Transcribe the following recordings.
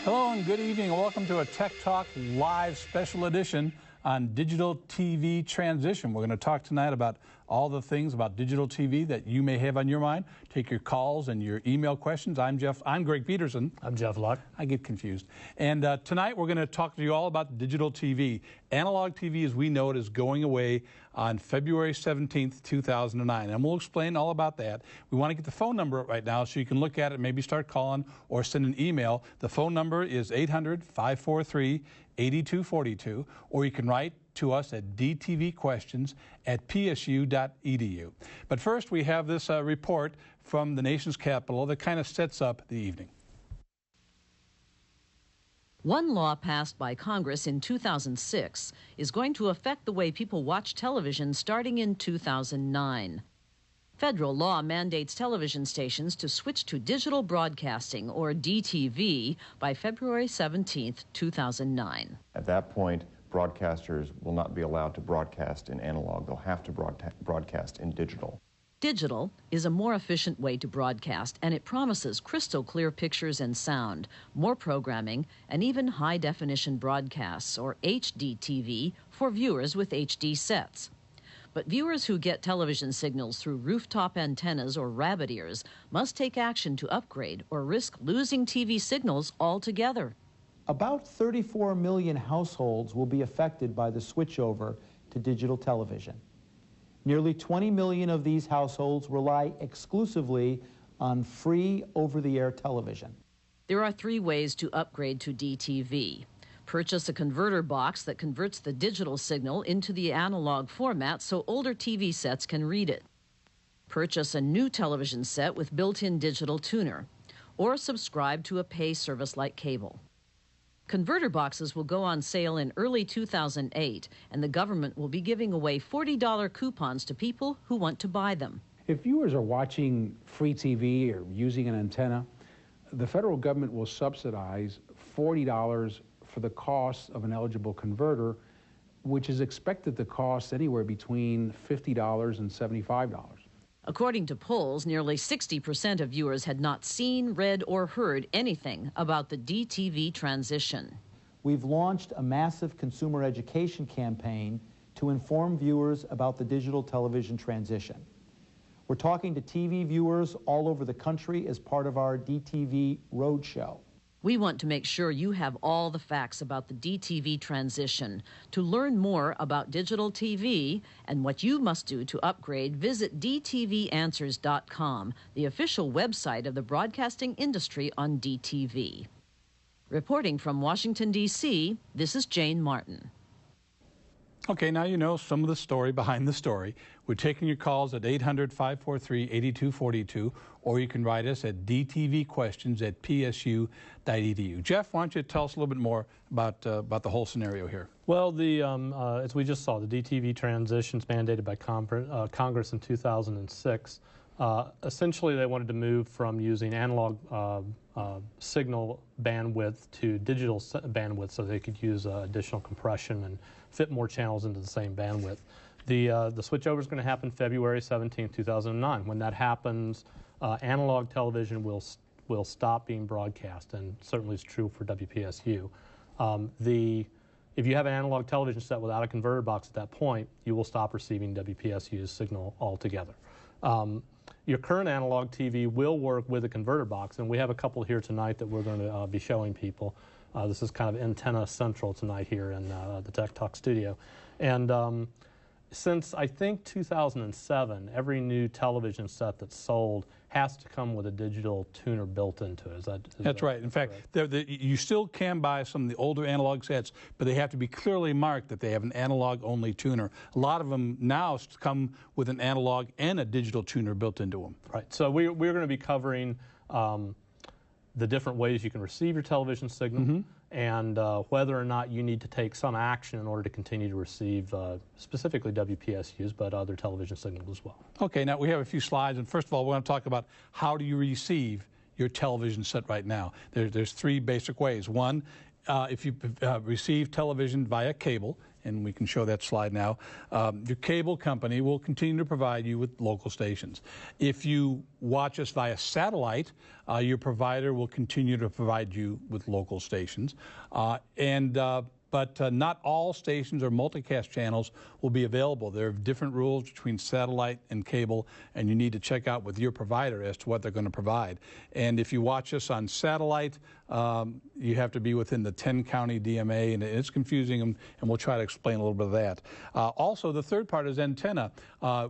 Hello and good evening and welcome to a Tech Talk Live special edition on digital TV transition. We're going to talk tonight about all the things about digital TV that you may have on your mind. Take your calls and your email questions. I'm Greg Peterson. I'm Jeff Luck. I get confused. And tonight we're going to talk to you all about digital TV. Analog TV as we know it is going away on February 17th, 2009. And we'll explain all about that. We want to get the phone number right now so you can look at it, maybe start calling or send an email. The phone number is 800-543-8242, or you can write to us at dtvquestions@psu.edu. But first, we have this report from the nation's capital that kind of sets up the evening. One law passed by Congress in 2006 is going to affect the way people watch television starting in 2009. Federal law mandates television stations to switch to digital broadcasting, or DTV, by February 17, 2009. At that point, broadcasters will not be allowed to broadcast in analog. They'll have to broadcast in digital. Digital is a more efficient way to broadcast, and it promises crystal clear pictures and sound, more programming, and even high-definition broadcasts, or HDTV, for viewers with HD sets. But viewers who get television signals through rooftop antennas or rabbit ears must take action to upgrade or risk losing TV signals altogether. About 34 million households will be affected by the switchover to digital television. Nearly 20 million of these households rely exclusively on free over-the-air television. There are 3 ways to upgrade to DTV. Purchase a converter box that converts the digital signal into the analog format so older TV sets can read it. Purchase a new television set with built-in digital tuner, or subscribe to a pay service like cable. Converter boxes will go on sale in early 2008, and the government will be giving away $40 coupons to people who want to buy them. If viewers are watching free TV or using an antenna, the federal government will subsidize $40 for the cost of an eligible converter, which is expected to cost anywhere between $50 and $75. According to polls, nearly 60% of viewers had not seen, read, or heard anything about the DTV transition. We've launched a massive consumer education campaign to inform viewers about the digital television transition. We're talking to TV viewers all over the country as part of our DTV Roadshow. We want to make sure you have all the facts about the DTV transition. To learn more about digital TV and what you must do to upgrade, visit dtvanswers.com, the official website of the broadcasting industry on DTV. Reporting from Washington, D.C., this is Jane Martin. Okay, now you know some of the story behind the story. We're taking your calls at 800-543-8242, or you can write us at dtvquestions@psu.edu. Jeff, why don't you tell us a little bit more about the whole scenario here? Well, as we just saw, the DTV transitions mandated by Congress in 2006. Essentially, they wanted to move from using analog signal bandwidth to digital bandwidth so they could use additional compression and fit more channels into the same bandwidth. The switchover is going to happen February 17, 2009. When that happens, analog television will stop being broadcast, and certainly it's true for WPSU. If you have an analog television set without a converter box at that point, you will stop receiving WPSU's signal altogether. Your current analog TV will work with a converter box, and we have a couple here tonight that we're going to be showing people. This is kind of antenna central tonight here in the Tech Talk studio. And since I think 2007, every new television set that's sold has to come with a digital tuner built into it. That's right. In fact, you still can buy some of the older analog sets, but they have to be clearly marked that they have an analog-only tuner. A lot of them now come with an analog and a digital tuner built into them. Right. So we're going to be covering the different ways you can receive your television signal, and whether or not you need to take some action in order to continue to receive specifically WPSUs, but other television signals as well. Okay, now we have a few slides, and first of all, we're going to talk about how do you receive your television set right now. There's 3 basic ways. One, if you receive television via cable, and we can show that slide now, your cable company will continue to provide you with local stations. If you watch us via satellite, your provider will continue to provide you with local stations. But not all stations or multicast channels will be available. There are different rules between satellite and cable, and you need to check out with your provider as to what they're going to provide. And if you watch us on satellite, you have to be within the 10-county DMA, and it's confusing, and we'll try to explain a little bit of that. Also, the third part is antenna,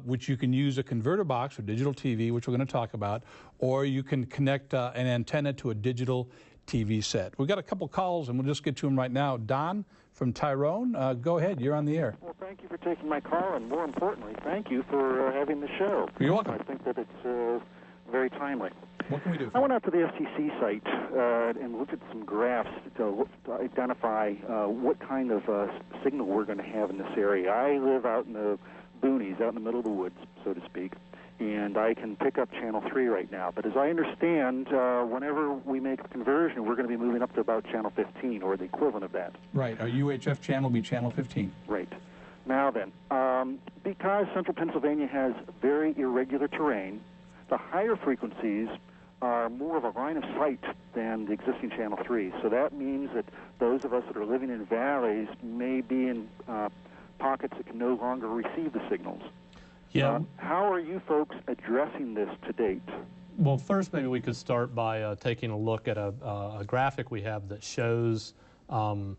which you can use a converter box or digital TV, which we're going to talk about, or you can connect an antenna to a digital TV set. We've got a couple calls, and we'll just get to them right now. Don from Tyrone, go ahead. You're on the air. Well, thank you for taking my call, and more importantly, thank you for having the show. You're welcome. I think that it's very timely. What can we do for I went out to the FCC site and looked at some graphs to identify what kind of signal we're going to have in this area. I live out in the boonies, out in the middle of the woods, so to speak, and I can pick up Channel 3 right now. But as I understand, whenever we make a conversion, we're going to be moving up to about Channel 15, or the equivalent of that. Right. Our UHF channel will be Channel 15. Right. Now then, because central Pennsylvania has very irregular terrain, the higher frequencies are more of a line of sight than the existing Channel 3. So that means that those of us that are living in valleys may be in pockets that can no longer receive the signals. Yeah. How are you folks addressing this to date? Well, first maybe we could start by taking a look at a graphic we have that shows the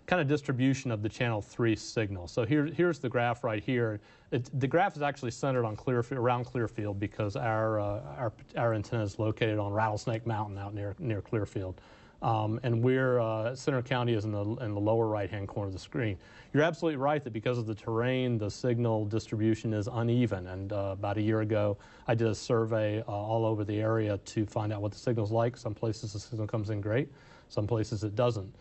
kind of distribution of the Channel 3 signal. So here's the graph right here. The graph is actually centered on around Clearfield because our antenna is located on Rattlesnake Mountain out near Clearfield. And Center County is in the lower right-hand corner of the screen. You're absolutely right that because of the terrain, the signal distribution is uneven. And about a year ago, I did a survey all over the area to find out what the signal's like. Some places the signal comes in great, some places it doesn't.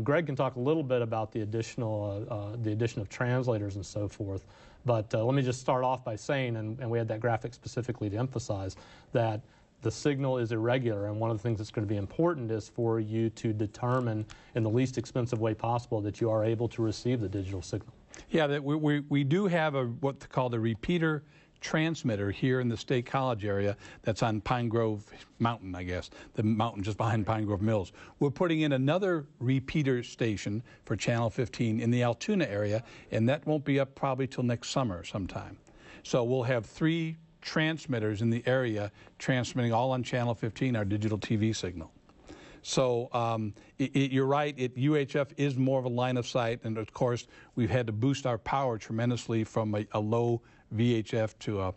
Greg can talk a little bit about the addition of translators and so forth. But let me just start off by saying, and we had that graphic specifically to emphasize, that the signal is irregular, and one of the things that's going to be important is for you to determine in the least expensive way possible that you are able to receive the digital signal. Yeah, that we do have what's called a repeater transmitter here in the State College area that's on Pine Grove Mountain, I guess, the mountain just behind Pine Grove Mills. We're putting in another repeater station for Channel 15 in the Altoona area, and that won't be up probably till next summer sometime. So we'll have 3 transmitters in the area transmitting all on Channel 15, our digital TV signal. So you're right, UHF is more of a line of sight, and of course we've had to boost our power tremendously from a low VHF to a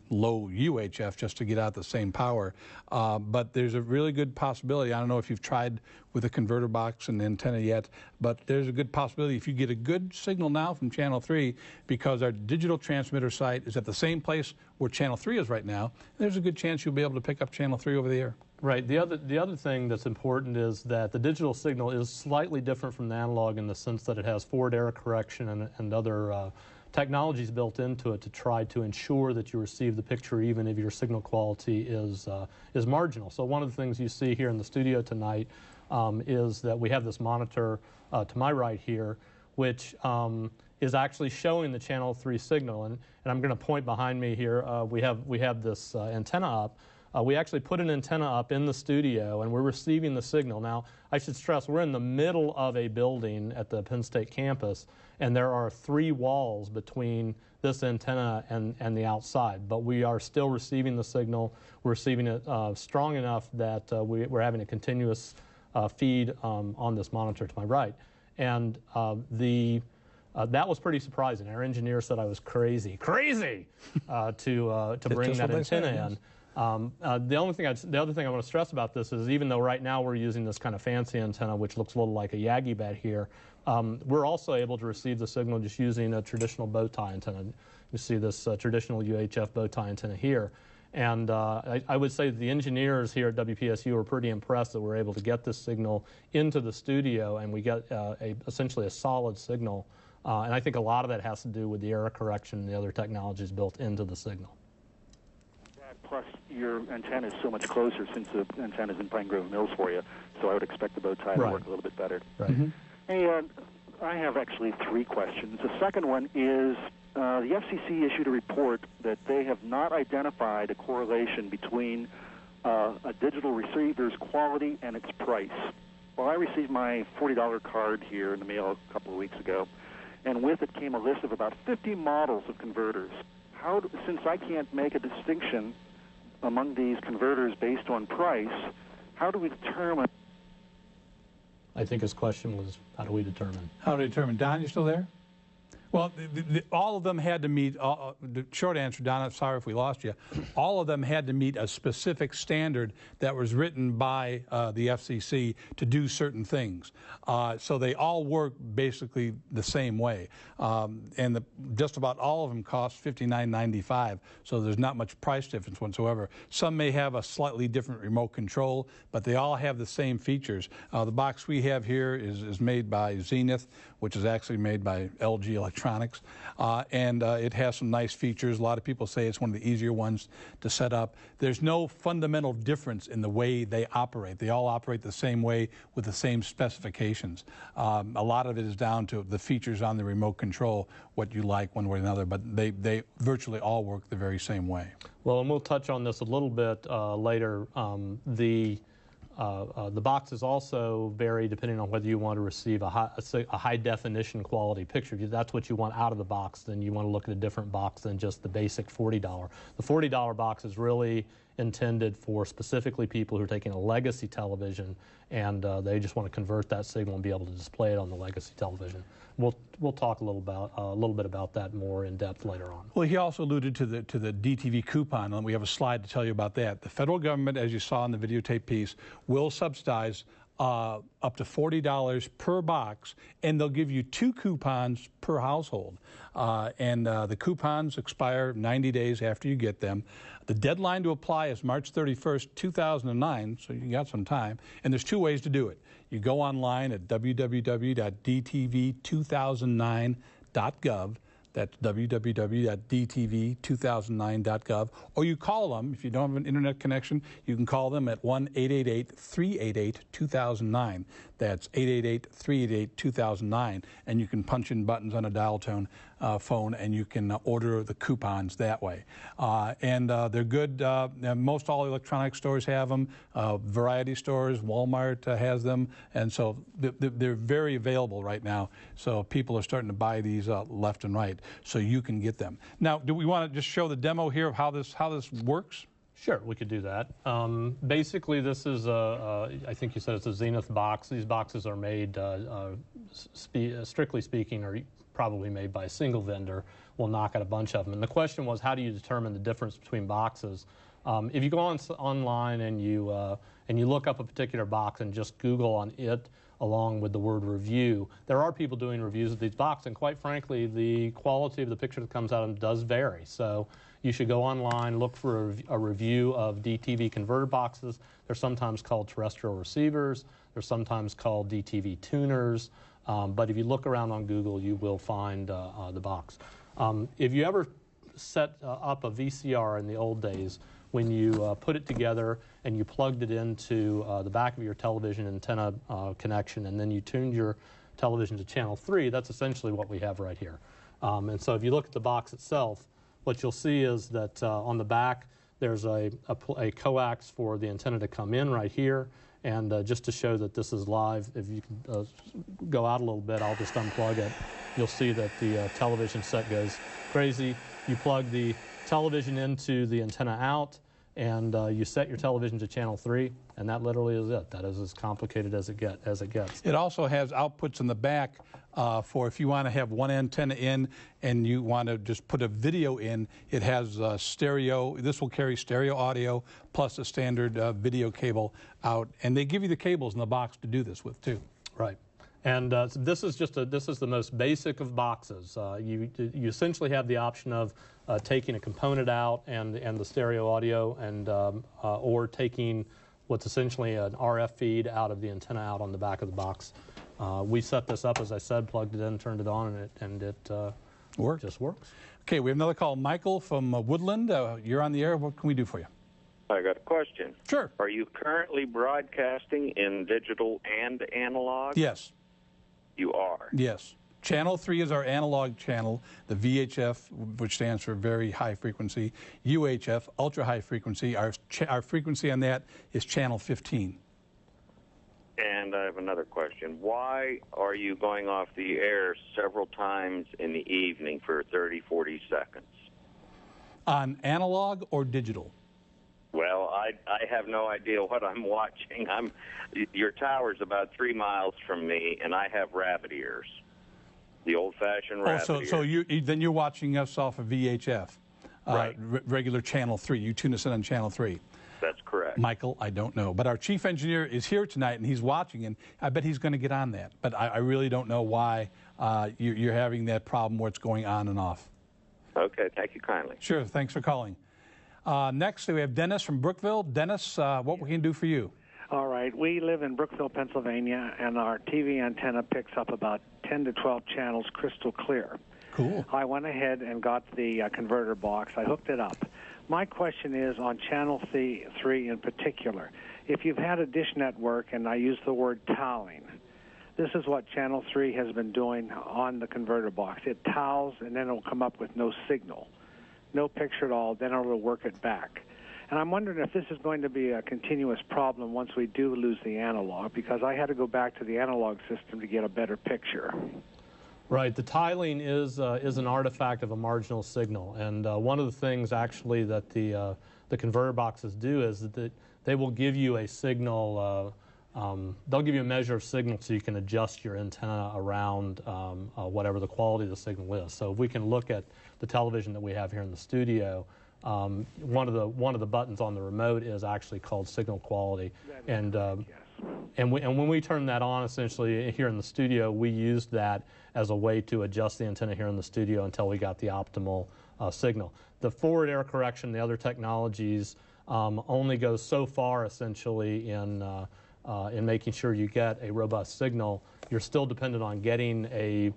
low UHF just to get out the same power. But there's a really good possibility, I don't know if you've tried with a converter box and antenna yet, but there's a good possibility if you get a good signal now from Channel 3, because our digital transmitter site is at the same place where Channel 3 is right now, there's a good chance you'll be able to pick up Channel 3 over the air. Right. The other thing that's important is that the digital signal is slightly different from the analog in the sense that it has forward error correction and other technologies built into it to try to ensure that you receive the picture even if your signal quality is marginal. So one of the things you see here in the studio tonight is that we have this monitor to my right here, which is actually showing the Channel 3 signal. And I'm going to point behind me here. We have this antenna up. We actually put an antenna up in the studio, and we're receiving the signal. Now, I should stress, we're in the middle of a building at the Penn State campus, and there are 3 walls between this antenna and the outside. But we are still receiving the signal. We're receiving it strong enough that we're having a continuous feed on this monitor to my right. And that was pretty surprising. Our engineer said I was crazy to bring that antenna in. The other thing I want to stress about this is even though right now we're using this kind of fancy antenna, which looks a little like a Yagi bat here, we're also able to receive the signal just using a traditional bow tie antenna. You see this traditional UHF bow tie antenna here. And I would say that the engineers here at WPSU are pretty impressed that we're able to get this signal into the studio and we get essentially a solid signal. And I think a lot of that has to do with the error correction and the other technologies built into the signal. plus your antenna is so much closer since the antenna's in Pine Grove Mills for you, so I would expect the bow tie to work a little bit better. Right. Hey, I have actually 3 questions. The second one is the FCC issued a report that they have not identified a correlation between a digital receiver's quality and its price. Well, I received my $40 card here in the mail a couple of weeks ago, and with it came a list of about 50 models of converters. Since I can't make a distinction among these converters based on price, how do we determine? I think his question was, how do we determine? How do we determine? Don, you still there? Well, all of them had to meet, the short answer, Don, I'm sorry if we lost you, all of them had to meet a specific standard that was written by the FCC to do certain things. So they all work basically the same way. And just about all of them cost $59.95, so there's not much price difference whatsoever. Some may have a slightly different remote control, but they all have the same features. The box we have here is made by Zenith, which is actually made by LG Electronics, and it has some nice features. A lot of people say it's one of the easier ones to set up. There's no fundamental difference in the way they operate. They all operate the same way with the same specifications. A lot of it is down to the features on the remote control, what you like one way or another, but they virtually all work the very same way. Well, and we'll touch on this a little bit later. The boxes also vary depending on whether you want to receive a high definition quality picture. If that's what you want out of the box, then you want to look at a different box than just the basic $40. The $40 box is really intended for specifically people who are taking a legacy television and they just want to convert that signal and be able to display it on the legacy television. We'll talk a little bit about that more in depth later on. Well, he also alluded to the DTV coupon, and we have a slide to tell you about that. The federal government, as you saw in the videotape piece, will subsidize up to $40 per box, and they'll give you 2 coupons per household. The coupons expire 90 days after you get them. The deadline to apply is March 31st, 2009, so you got some time. And there's 2 ways to do it. You go online at www.dtv2009.gov. That's www.dtv2009.gov. Or you call them. If you don't have an internet connection, you can call them at 1-888-388-2009. That's 888-388-2009. And you can punch in buttons on a dial tone phone, and you can order the coupons that way. They're good. Most all electronic stores have them. Variety stores, Walmart has them. And so they're very available right now. So people are starting to buy these left and right, so you can get them. Now, do we want to just show the demo here of how this works? Sure, we could do that. Basically, this is I think you said it's a Zenith box. These boxes are made, strictly speaking, are probably made by a single vendor. We'll knock out a bunch of them. And the question was, how do you determine the difference between boxes? If you go online and you look up a particular box and just Google on it along with the word review, there are people doing reviews of these boxes, and quite frankly, the quality of the picture that comes out of them does vary. So you should go online, look for a review of DTV converter boxes. They're sometimes called terrestrial receivers. They're sometimes called DTV tuners. But if you look around on Google, you will find the box. If you ever set up a VCR in the old days, when you put it together and you plugged it into the back of your television antenna connection, and then you tuned your television to channel 3, that's essentially what we have right here. And so if you look at the box itself, what you'll see is that on the back there's a coax for the antenna to come in right here. And just to show that this is live, if you can go out a little bit, I'll just unplug it. You'll see that the television set goes crazy. You plug the television into the antenna out, and you set your television to channel 3, and that literally is it. That is as complicated as it gets. It also has outputs in the back for if you want to have one antenna in and you want to just put a video in. It has stereo. This will carry stereo audio plus a standard video cable out, and they give you the cables in the box to do this with too. Right. And this is the most basic of boxes. You essentially have the option of taking a component out and the stereo audio, and or taking what's essentially an RF feed out of the antenna out on the back of the box. We set this up, as I said, plugged it in, turned it on, and it just works. Okay, we have another call. Michael from Woodland. You're on the air. What can we do for you? I got a question. Sure. Are you currently broadcasting in digital and analog? Yes. You are? Yes. Channel 3 is our analog channel, the VHF, which stands for very high frequency, UHF, ultra high frequency. Our frequency on that is channel 15. And I have another question. Why are you going off the air several times in the evening for 30, 40 seconds? On analog or digital? Well, I have no idea what I'm watching. Your tower's about 3 miles from me, and I have rabbit ears. The old-fashioned rabbit ears. So then you're watching us off of VHF, right. Regular channel 3. You tune us in on channel 3. That's correct. Michael, I don't know. But our chief engineer is here tonight, and he's watching, and I bet he's going to get on that. But I really don't know why you're having that problem where it's going on and off. Okay, thank you kindly. Sure, thanks for calling. Next, we have Dennis from Brookville. Dennis, what we can do for you? All right. We live in Brookville, Pennsylvania, and our TV antenna picks up about 10 to 12 channels crystal clear. Cool. I went ahead and got the converter box. I hooked it up. My question is on channel 3 in particular. If you've had a dish network, and I use the word toweling, this is what channel 3 has been doing on the converter box. It towels, and then it will come up with no signal, no picture at all, then it will work it back. And I'm wondering if this is going to be a continuous problem once we do lose the analog, because I had to go back to the analog system to get a better picture. Right. The tiling is an artifact of a marginal signal, and one of the things actually that the converter boxes do is that they will give you a signal. They'll give you a measure of signal so you can adjust your antenna around whatever the quality of the signal is. So if we can look at the television that we have here in the studio, one of the buttons on the remote is actually called signal quality, and when we turn that on, essentially here in the studio, we used that as a way to adjust the antenna here in the studio until we got the optimal signal. The forward error correction, the other technologies, only goes so far essentially in making sure you get a robust signal. You're still dependent on getting a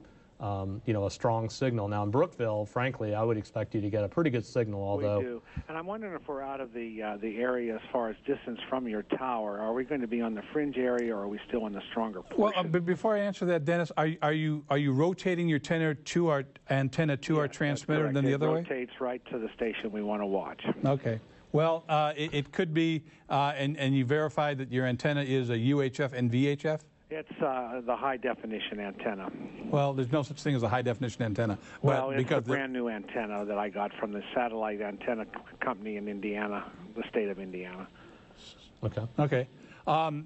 strong signal. Now in Brookville, frankly, I would expect you to get a pretty good signal, although... We do. And I'm wondering if we're out of the area as far as distance from your tower. Are we going to be on the fringe area, or are we still in the stronger portion? Well, but before I answer that, Dennis, are you rotating your antenna to our transmitter and then the other way? It rotates right to the station we want to watch. Okay. Well, it could be, and you verified that your antenna is a UHF and VHF? It's the high-definition antenna. Well, there's no such thing as a high-definition antenna. Well, it's a brand-new antenna that I got from the satellite antenna company in Indiana, the state of Indiana. Okay. Okay.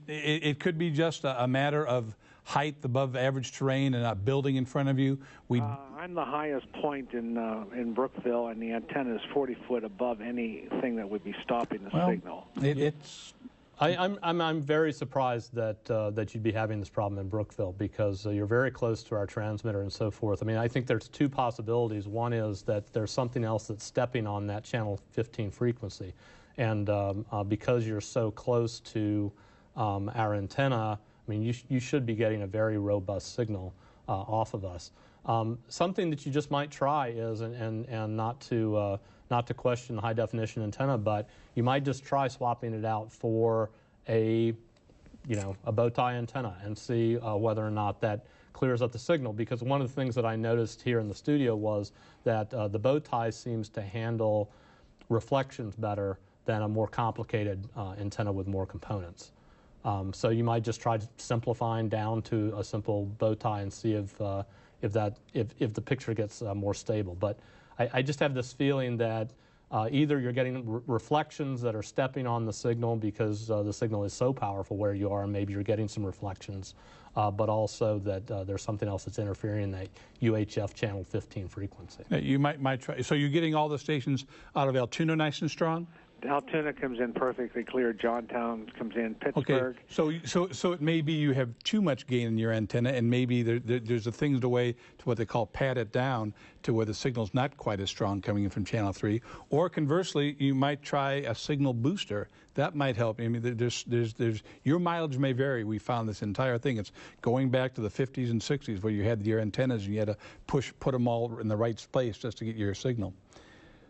It could be just a matter of height above average terrain and a building in front of you. I'm the highest point in Brookville, and the antenna is 40 foot above anything that would be stopping the signal. I'm very surprised that you'd be having this problem in Brookville, because you're very close to our transmitter and so forth. I mean, I think there's two possibilities. One is that there's something else that's stepping on that channel 15 frequency, and because you're so close to our antenna, I mean, you should be getting a very robust signal off of us. Something that you just might try is, and not to question the high definition antenna, but you might just try swapping it out for a bow tie antenna and see whether or not that clears up the signal. Because one of the things that I noticed here in the studio was that the bow tie seems to handle reflections better than a more complicated antenna with more components. So you might just try simplifying down to a simple bow tie and see if the picture gets more stable. But I just have this feeling that either you're getting reflections that are stepping on the signal because the signal is so powerful where you are, and maybe you're getting some reflections, but also that there's something else that's interfering in that UHF channel 15 frequency. You might try. So you're getting all the stations out of Altoona nice and strong? Altoona comes in perfectly clear. Johnstown comes in. Pittsburgh. Okay. So it may be you have too much gain in your antenna, and maybe there's a thing to way to what they call pad it down to where the signal's not quite as strong coming in from channel 3. Or conversely, you might try a signal booster. That might help. I mean, there's your mileage may vary. We found this entire thing. It's going back to the 50s and 60s where you had your antennas and you had to put them all in the right place just to get your signal.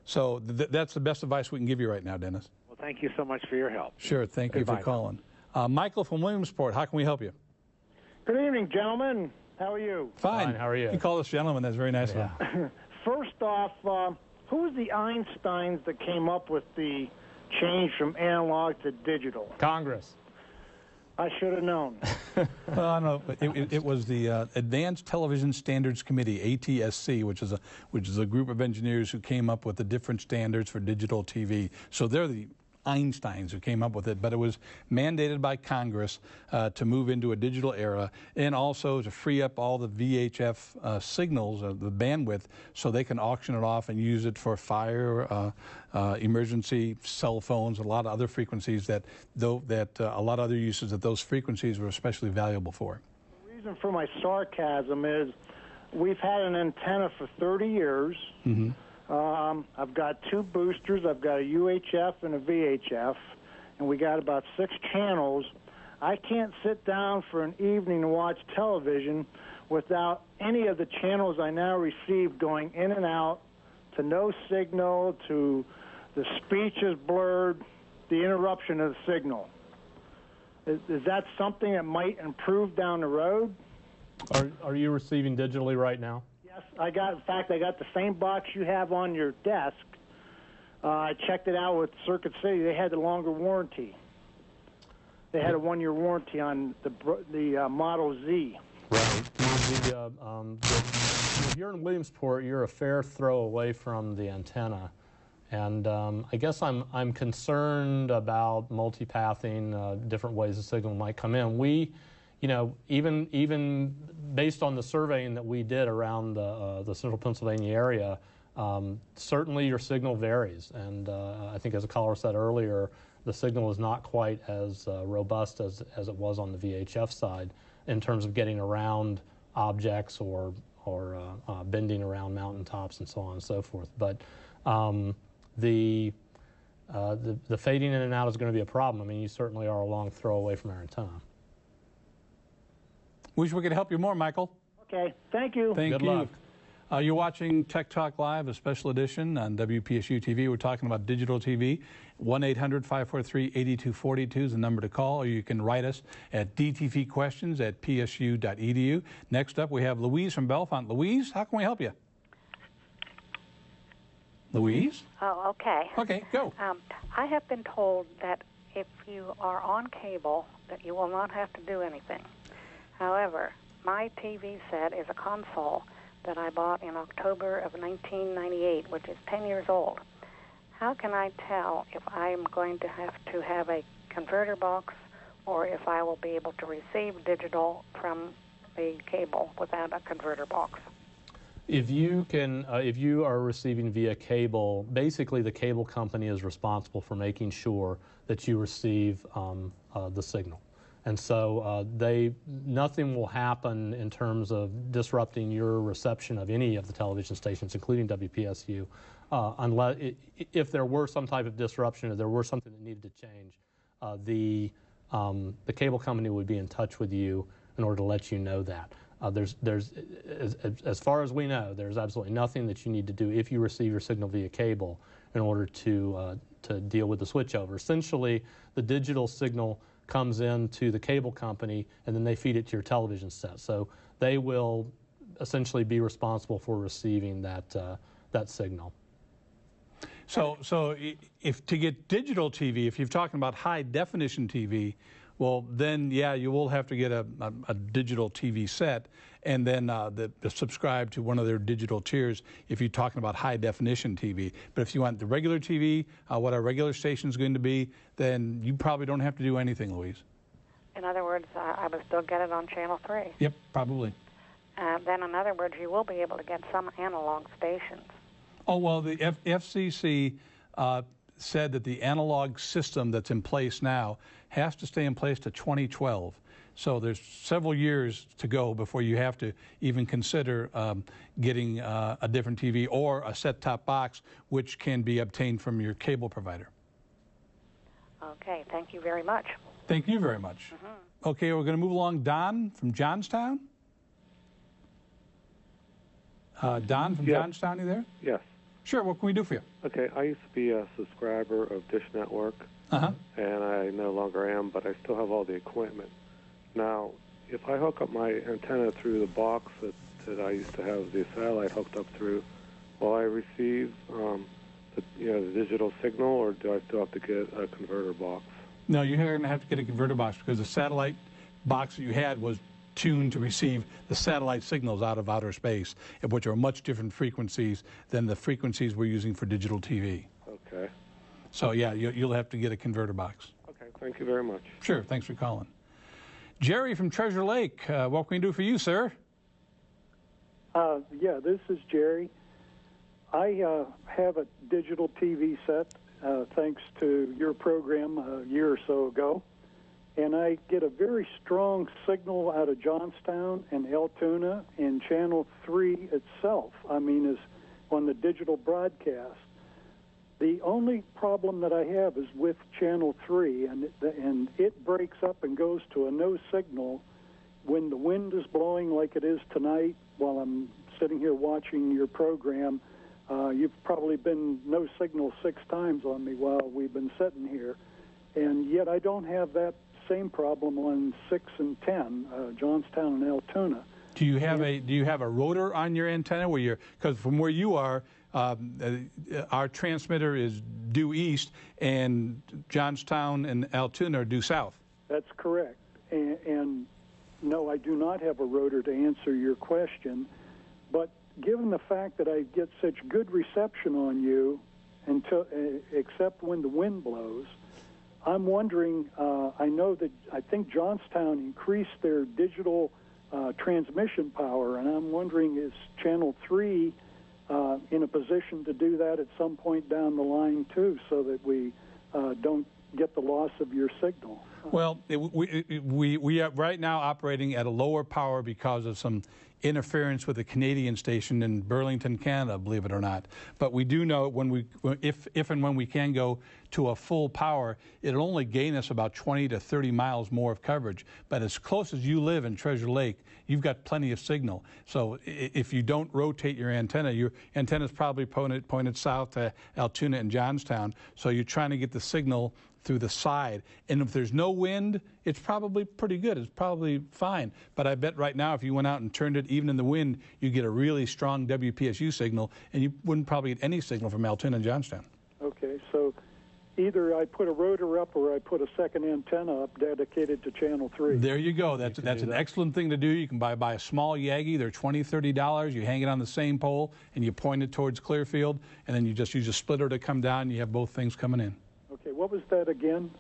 So that's the best advice we can give you right now, Dennis. Well, Well, thank you so much for your help. Sure, thank you for calling. Michael from Williamsport, how can we help you? Good evening, gentlemen. How are you? Fine. How are you? You call us gentlemen. That's very nice of you. First off, who was the Einsteins that came up with the change from analog to digital? Congress. I should have known. Well, no, but it was the Advanced Television Standards Committee, ATSC, which is a group of engineers who came up with the different standards for digital TV. So they're the Einsteins who came up with it, but it was mandated by Congress to move into a digital era, and also to free up all the VHF signals, the bandwidth, so they can auction it off and use it for fire, emergency, cell phones, a lot of other frequencies a lot of other uses that those frequencies were especially valuable for. The reason for my sarcasm is we've had an antenna for 30 years. Mm-hmm. I've got 2 boosters. I've got a UHF and a VHF, and we got about 6 channels. I can't sit down for an evening to watch television without any of the channels I now receive going in and out, to no signal, to the speech is blurred, the interruption of the signal. Is that something that might improve down the road? Are you receiving digitally right now? Yes, in fact, I got the same box you have on your desk. I checked it out with Circuit City. They had the longer warranty. They had a 1-year warranty on the Model Z. Right. If you're in Williamsport, you're a fair throw away from the antenna. And I guess I'm concerned about multipathing, different ways the signal might come in. We, even based on the surveying that we did around the central Pennsylvania area, certainly your signal varies. And I think, as a caller said earlier, the signal is not quite as robust as it was on the VHF side in terms of getting around objects or bending around mountaintops and so on and so forth. But the fading in and out is going to be a problem. I mean, you certainly are a long throw away from our antenna. Wish we could help you more, Michael. Okay, thank you. Good luck. You're watching Tech Talk Live, a special edition on WPSU TV. We're talking about digital TV. 1-800-543-8242 is the number to call, or you can write us at dtvquestions@psu.edu. Next up, we have Louise from Bellefonte. Louise, how can we help you? Louise? Oh, okay. Okay, go. I have been told that if you are on cable, that you will not have to do anything. However, my TV set is a console that I bought in October of 1998, which is 10 years old. How can I tell if I'm going to have a converter box, or if I will be able to receive digital from the cable without a converter box? If you are receiving via cable, basically the cable company is responsible for making sure that you receive the signal. And so nothing will happen in terms of disrupting your reception of any of the television stations, including WPSU, unless if there were some type of disruption or there were something that needed to change, the cable company would be in touch with you in order to let you know that. As far as we know, there's absolutely nothing that you need to do if you receive your signal via cable in order to deal with the switchover. Essentially, the digital signal comes into the cable company, and then they feed it to your television set. So they will essentially be responsible for receiving that signal. So if to get digital TV, if you're talking about high definition TV, well, then, yeah, you will have to get a digital TV set and then subscribe to one of their digital tiers if you're talking about high-definition TV. But if you want the regular TV, what our regular station is going to be, then you probably don't have to do anything, Louise. In other words, I would still get it on Channel 3. Yep, probably. Then, in other words, you will be able to get some analog stations. Oh, well, the FCC said that the analog system that's in place now has to stay in place to 2012. So there's several years to go before you have to even consider getting a different TV or a set-top box, which can be obtained from your cable provider. Okay, thank you very much. Thank you very much. Mm-hmm. Okay, we're going to move along. Don from Johnstown? Don from Johnstown, you there? Yes. Sure, what can we do for you? Okay, I used to be a subscriber of Dish Network, Uh-huh. and I no longer am, but I still have all the equipment. Now, if I hook up my antenna through the box that I used to have the satellite hooked up through, will I receive the digital signal, or do I still have to get a converter box? No, you're going to have to get a converter box because the satellite box that you had was tuned to receive the satellite signals out of outer space, which are much different frequencies than the frequencies we're using for digital TV. Okay. So, yeah, you'll have to get a converter box. Okay, thank you very much. Sure, thanks for calling. Jerry from Treasure Lake, what can we do for you, sir? Yeah, this is Jerry. I have a digital TV set thanks to your program a year or so ago, and I get a very strong signal out of Johnstown and Altoona and Channel 3 itself. I mean, is on the digital broadcast. The only problem that I have is with Channel 3, and it breaks up and goes to a no signal when the wind is blowing like it is tonight while I'm sitting here watching your program. You've probably been no signal 6 times on me while we've been sitting here, and yet I don't have that same problem on 6 and 10, Johnstown and Altoona. Do you have a rotor on your antenna where you're, because from where you are, our transmitter is due east, and Johnstown and Altoona are due south. That's correct. And no, I do not have a rotor to answer your question. But given the fact that I get such good reception on you, except when the wind blows, I'm wondering. I think Johnstown increased their digital transmission power, and I'm wondering, is Channel 3 in a position to do that at some point down the line too, so that we don't get the loss of your signal? Well, we are right now operating at a lower power because of some interference with a Canadian station in Burlington, Canada, believe it or not. But we do know if and when we can go to a full power, it'll only gain us about 20 to 30 miles more of coverage. But as close as you live in Treasure Lake, you've got plenty of signal. So if you don't rotate your antenna's probably pointed south to Altoona and Johnstown. So you're trying to get the signal through the side. And if there's no wind, it's probably pretty good. It's probably fine. But I bet right now if you went out and turned it even in the wind, you get a really strong WPSU signal, and you wouldn't probably get any signal from Altoona and Johnstown. Okay, so either I put a rotor up or I put a second antenna up dedicated to Channel 3. There you go. That's an excellent thing to do. You can buy a small Yagi. They're $20, $30. You hang it on the same pole, and you point it towards Clearfield, and then you just use a splitter to come down, and you have both things coming in. Okay, what was that again?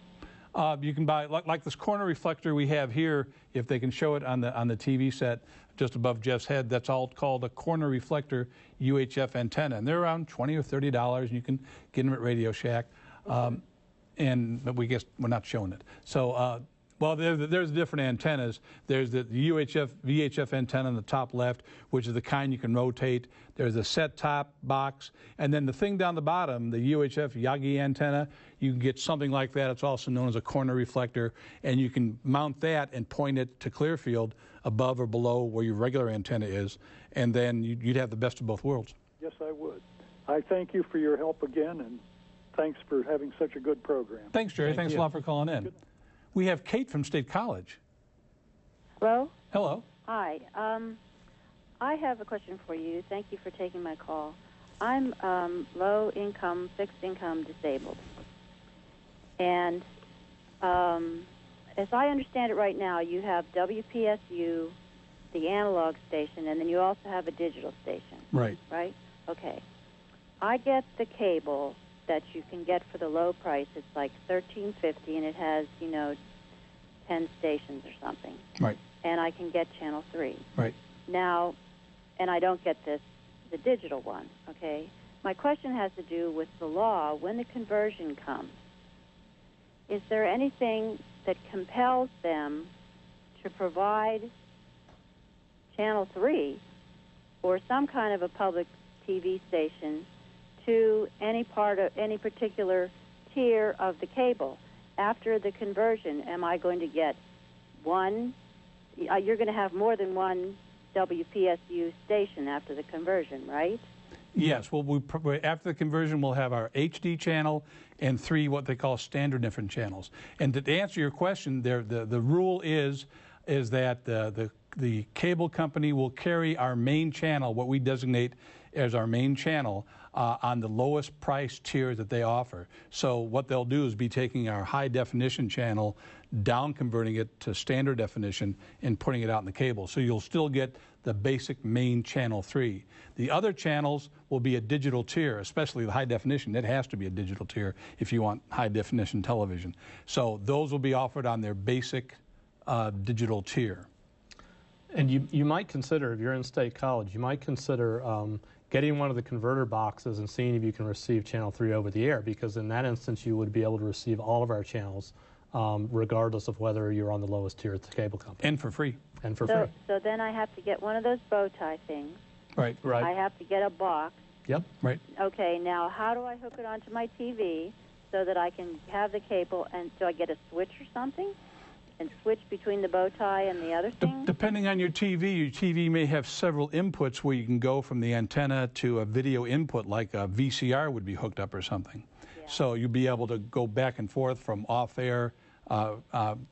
You can buy, like this corner reflector we have here, if they can show it on the TV set just above Jeff's head, that's all called a corner reflector UHF antenna. And they're around $20 or $30, and you can get them at Radio Shack. But we're not showing it. So, there's different antennas. There's the UHF, VHF antenna on the top left, which is the kind you can rotate. There's a set-top box. And then the thing down the bottom, the UHF Yagi antenna, you can get something like that. It's also known as a corner reflector. And you can mount that and point it to Clearfield above or below where your regular antenna is. And then you'd have the best of both worlds. Yes, I would. I thank you for your help again, and thanks for having such a good program. Thanks, Jerry. Thanks a lot for calling in. Good. We have Kate from State College. Hello? Hello. Hi. I have a question for you. Thank you for taking my call. I'm low income, fixed income disabled. And as I understand it right now, you have WPSU, the analog station, and then you also have a digital station. Right. Right? Okay. I get the cable that you can get for the low price. It's like $13.50, and it has, 10 stations or something. Right. And I can get Channel 3. Right. Now, and I don't get the digital one, okay? My question has to do with the law. When the conversion comes, is there anything that compels them to provide Channel 3 or some kind of a public TV station to any part of any particular tier of the cable? After the conversion, am I going to get one? You're going to have more than one WPSU station after the conversion, right? Yes, well, after the conversion, we'll have our HD channel and 3 what they call standard different channels. And to answer your question, the rule is that the cable company will carry our main channel, what we designate as our main channel, on the lowest price tier that they offer. So what they'll do is be taking our high definition channel, down converting it to standard definition, and putting it out in the cable. So you'll still get the basic main channel 3. The other channels will be a digital tier, especially the high definition. It has to be a digital tier if you want high definition television. So those will be offered on their basic digital tier. And you might consider, if you're in State College, you might consider getting one of the converter boxes and seeing if you can receive Channel 3 over the air, because in that instance you would be able to receive all of our channels regardless of whether you're on the lowest tier at the cable company. And for free. And for free. So then I have to get one of those bow tie things. Right. I have to get a box. Yep. Right. Okay, now how do I hook it onto my TV so that I can have the cable, and do I get a switch or something? And switch between the bow tie and the other thing? Depending on your TV may have several inputs where you can go from the antenna to a video input, like a VCR would be hooked up or something. Yeah. So you'll be able to go back and forth from off-air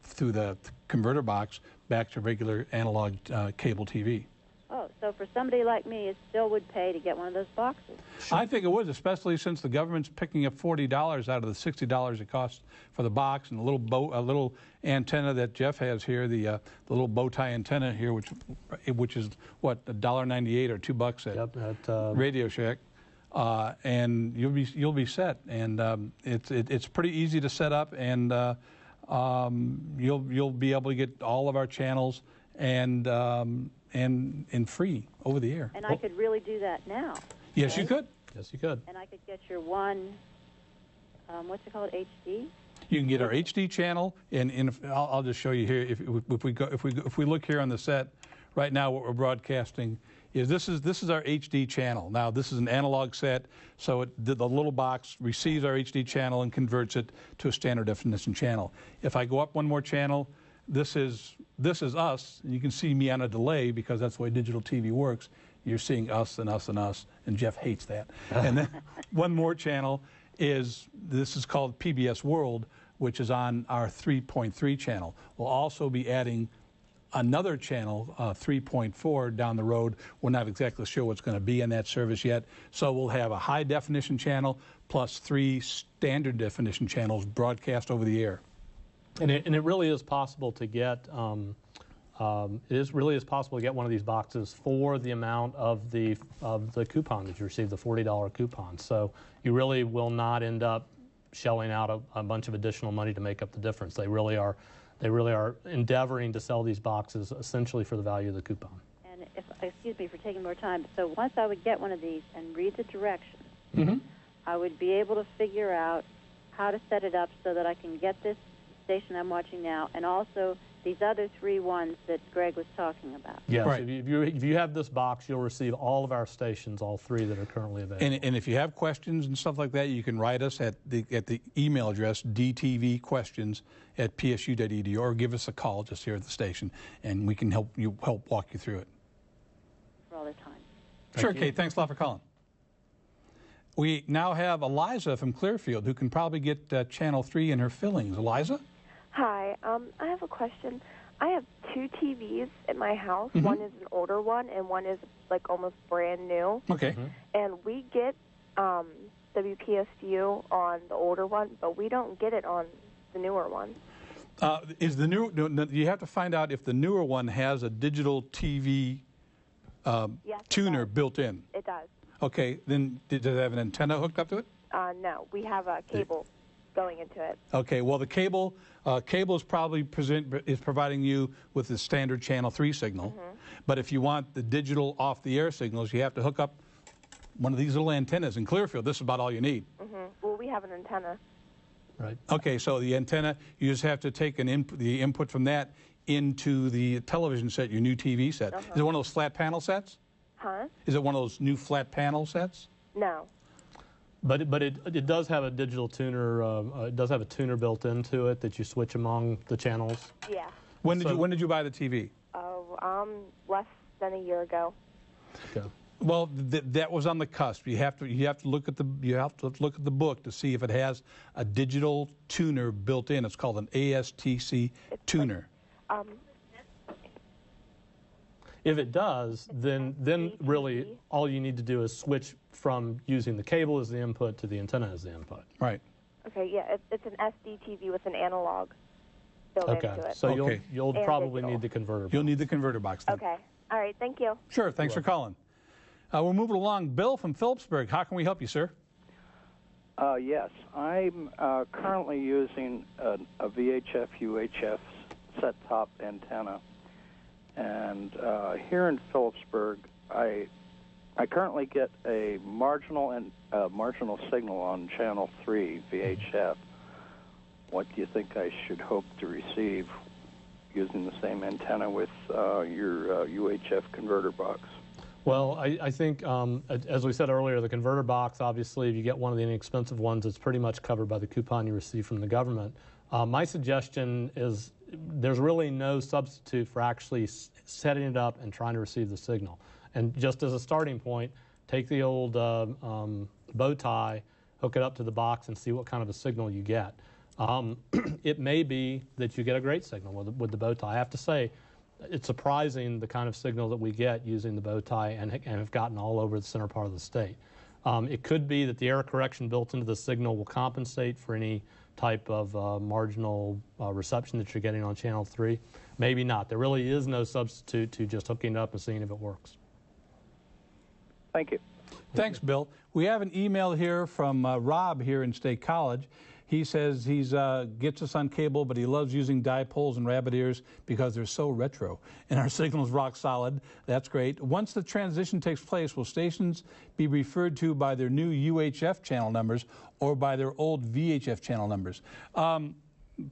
through the converter box back to regular analog cable TV. Oh, so for somebody like me, it still would pay to get one of those boxes? I think it would, especially since the government's picking up $40 out of the $60 it costs for the box, and a little antenna that Jeff has here, the little bow tie antenna here, which is what, $1.98 or $2 at Radio Shack, and you'll be set. And it's pretty easy to set up, and you'll be able to get all of our channels and free over the air. And I could really do that now. Yes, right? you could. Yes, you could. And I could get your one, what's it called, HD? You can get our HD channel, and I'll just show you here. If we look here on the set, right now what we're broadcasting is this is our HD channel. Now this is an analog set, so the little box receives our HD channel and converts it to a standard definition channel. If I go up one more channel, this is us. You can see me on a delay because that's the way digital TV works. You're seeing us and us and us, and Jeff hates that. And then one more channel this is called PBS World, which is on our 3.3 channel. We'll also be adding another channel, 3.4, down the road. We're not exactly sure what's going to be in that service yet. So we'll have a high definition channel plus 3 standard definition channels broadcast over the air. And it really is possible to get really is possible to get one of these boxes for the amount of the coupon that you receive, the $40 coupon. So you really will not end up shelling out a bunch of additional money to make up the difference. They really are endeavoring to sell these boxes essentially for the value of the coupon. And excuse me for taking more time. So once I would get one of these and read the directions, I would be able to figure out how to set it up so that I can get this station I'm watching now, and also these other 3 ones that Greg was talking about. Yes, right. If you have this box, you'll receive all of our stations, all 3 that are currently available. And if you have questions and stuff like that, you can write us at the email address dtvquestions@psu.edu, or give us a call just here at the station, and we can help walk you through it. For all the time. Sure, Kate. Thanks a lot for calling. We now have Eliza from Clearfield, who can probably get Channel 3 in her fillings. Eliza? Hi, I have a question. I have 2 TVs at my house. One is an older one, and one is like almost brand new. Okay. And we get WPSU on the older one, but we don't get it on the newer one. Is the new? You have to find out if the newer one has a digital TV yes, tuner built in. It does. Okay. Then does it have an antenna hooked up to it? No, we have a cable going into it. Okay. Well, the cable is probably providing you with the standard Channel 3 signal. But if you want the digital off-the-air signals, you have to hook up one of these little antennas. In Clearfield, this is about all you need. Well, we have an antenna. Right. Okay. So the antenna, you just have to take the input from that into the television set, your new TV set. Is it one of those flat panel sets? Huh? Is it one of those new flat panel sets? No. But it does have a digital tuner. It does have a tuner built into it that you switch among the channels. Yeah. When did you buy the TV? Oh, less than a year ago. Okay. Well, that was on the cusp. You have to look at the book to see if it has a digital tuner built in. It's called an ASTC tuner. If it does, then really all you need to do is switch from using the cable as the input to the antenna as the input. Right. Okay, yeah, it's an HDTV with an analog built into it. So you'll probably need the converter box. You'll need the converter box then. Okay. All right, thank you. Sure, thanks for calling. We're moving along. Bill from Phillipsburg, how can we help you, sir? Yes, I'm currently using a VHF UHF set-top antenna, and here in Phillipsburg, I currently get a marginal signal on channel 3 VHF. What do you think I should hope to receive using the same antenna with your UHF converter box? Well, I think, as we said earlier, the converter box, obviously, if you get one of the inexpensive ones, it's pretty much covered by the coupon you receive from the government. My suggestion is there's really no substitute for actually setting it up and trying to receive the signal. And just as a starting point, take the old bow tie, hook it up to the box, and see what kind of a signal you get. It may be that you get a great signal with the bow tie. I have to say, it's surprising the kind of signal that we get using the bow tie and have gotten all over the center part of the state. It could be that the error correction built into the signal will compensate for any type of marginal reception that you're getting on channel 3. Maybe not. There really is no substitute to just hooking it up and seeing if it works. Thank you. Thanks, Bill. We have an email here from Rob here in State College. He says he gets us on cable, but he loves using dipoles and rabbit ears because they're so retro. And our signal's rock solid. That's great. Once the transition takes place, will stations be referred to by their new UHF channel numbers or by their old VHF channel numbers?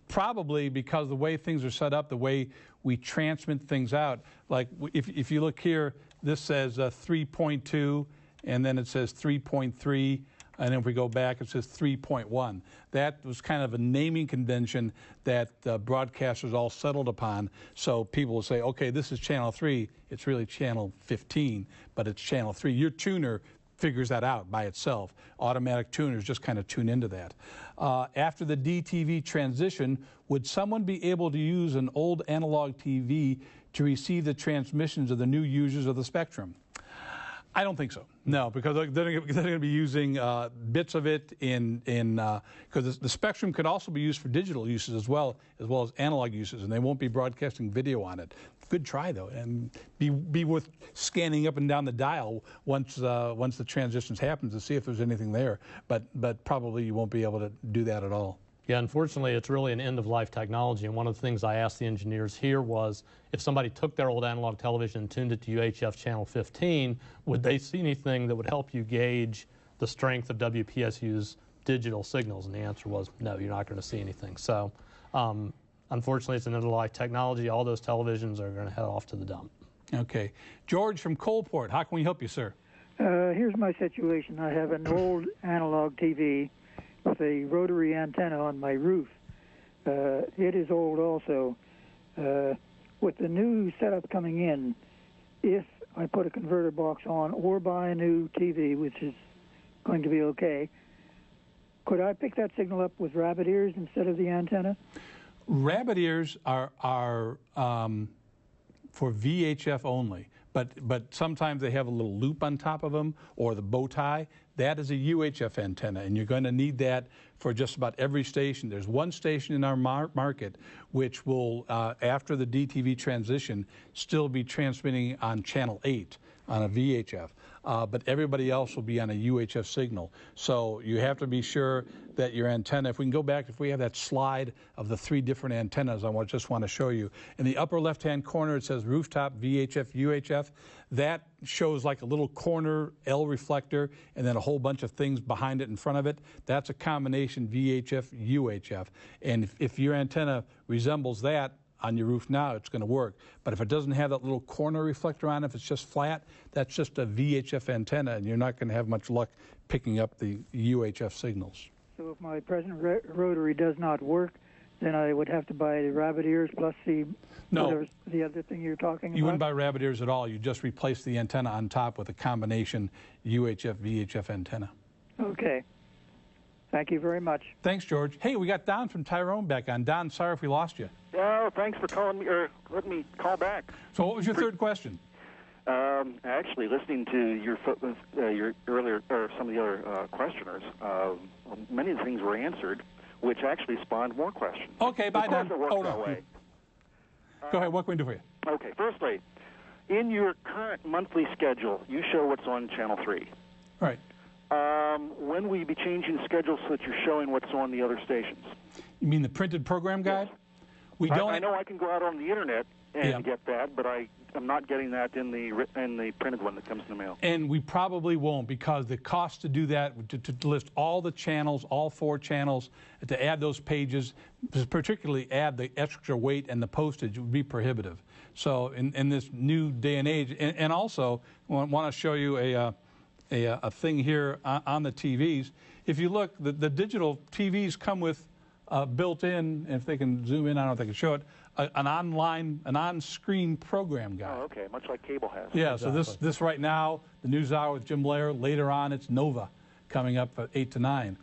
Probably, because the way things are set up, the way we transmit things out. Like if you look here, this says 3.2, and then it says 3.3. And then if we go back, it says 3.1. That was kind of a naming convention that broadcasters all settled upon. So people will say, okay, this is channel 3. It's really channel 15, but it's channel 3. Your tuner figures that out by itself. Automatic tuners just kind of tune into that. After the DTV transition, would someone be able to use an old analog TV to receive the transmissions of the new users of the spectrum? I don't think so. No, because they're going to be using bits of it because the spectrum could also be used for digital uses as well as analog uses, and they won't be broadcasting video on it. Good try though, and be worth scanning up and down the dial once the transitions happen to see if there's anything there. But probably you won't be able to do that at all. Yeah, unfortunately, it's really an end-of-life technology, and one of the things I asked the engineers here was if somebody took their old analog television and tuned it to UHF channel 15, would they see anything that would help you gauge the strength of WPSU's digital signals? And the answer was no, you're not going to see anything. So, unfortunately, it's an end-of-life technology. All those televisions are going to head off to the dump. Okay. George from Coalport, how can we help you, sir? Here's my situation. I have an old analog TV with a rotary antenna on my roof. It is old also. With the new setup coming in, if I put a converter box on or buy a new TV, which is going to be okay, could I pick that signal up with rabbit ears instead of the antenna? Rabbit ears are for VHF only, but sometimes they have a little loop on top of them or the bow tie. That is a UHF antenna, and you're going to need that for just about every station. There's one station in our market which will, after the DTV transition, still be transmitting on channel 8 on a VHF. But everybody else will be on a UHF signal. So you have to be sure that your antenna, if we can go back, if we have that slide of the 3 different antennas, I just want to show you. In the upper left-hand corner, it says rooftop VHF, UHF. That shows like a little corner L reflector and then a whole bunch of things behind it in front of it. That's a combination VHF, UHF. And if your antenna resembles that on your roof now, it's going to work. But if it doesn't have that little corner reflector on it, if it's just flat, that's just a VHF antenna, and you're not going to have much luck picking up the UHF signals. So if my present rotary does not work, then I would have to buy the rabbit ears plus the No. the other thing you're talking about. You wouldn't buy rabbit ears at all. You just replace the antenna on top with a combination UHF VHF antenna. Okay. Thank you very much. Thanks, George. Hey, we got Don from Tyrone back on. Don, sorry if we lost you. Oh, thanks for calling me or letting me call back. So, what was your third question? Actually, listening to your earlier or some of the other questioners, many of the things were answered, which actually spawned more questions. Okay, bye, Don. It works that way. Go ahead. What can we do for you? Okay. Firstly, in your current monthly schedule, you show what's on Channel 3. Right. When will you be changing the schedule so that you're showing what's on the other stations? You mean the printed program guide? Yes. We don't. I know I can go out on the internet and get that, but I'm not getting that in the printed one that comes in the mail. And we probably won't, because the cost to do that, to list all the channels, all 4 channels, to add those pages, particularly add the extra weight and the postage, would be prohibitive. So in this new day and age, and also I want to show you a thing here on the TVs. If you look, the digital TVs come with built-in, if they can zoom in, I don't know if they can show it, an on-screen program guide. Oh, okay, much like cable has. Yeah, Exactly. so this right now, the News Hour with Jim Blair. Later on, it's Nova, coming up at 8 to 9.